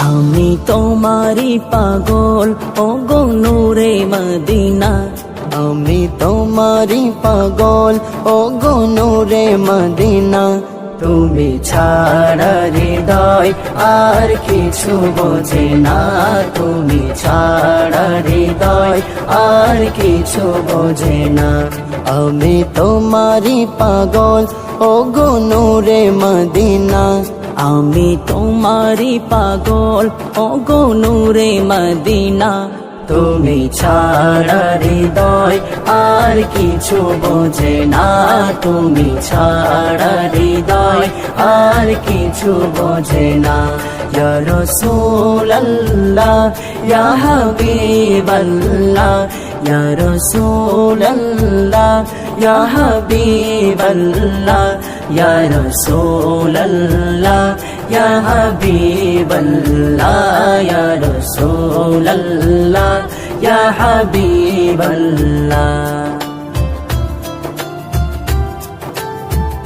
আমি তোমারি পাগল ওগো নূরে মদিনা, আমি তোমারি পাগল ওগো নূরে মদিনা। তুমি ছাড়া হৃদয় আর কিছু বোঝে না, তুমি ছাড়া হৃদয় আর কিছু বোঝে না। আমি তোমারি পাগল ওগো নূরে মদিনা, আমি তোমারি পাগল ওগো নূরে মদিনা। তুমি ছাড়া হৃদয় আর কিছু বোঝে না, তুমি ছাড়া হৃদয় আর কিছু বোঝে না। ইয়া রাসূলুল্লাহ ইয়া হাবিবাল্লাহ, ইয়া রাসূলুল্লাহ ইয়া হাবিবাল্লাহ, ইয়া রাসূলুল্লাহ ইয়া হাবিবাল্লাহ, ইয়া রাসূলুল্লাহ ইয়া হাবিবাল্লাহ।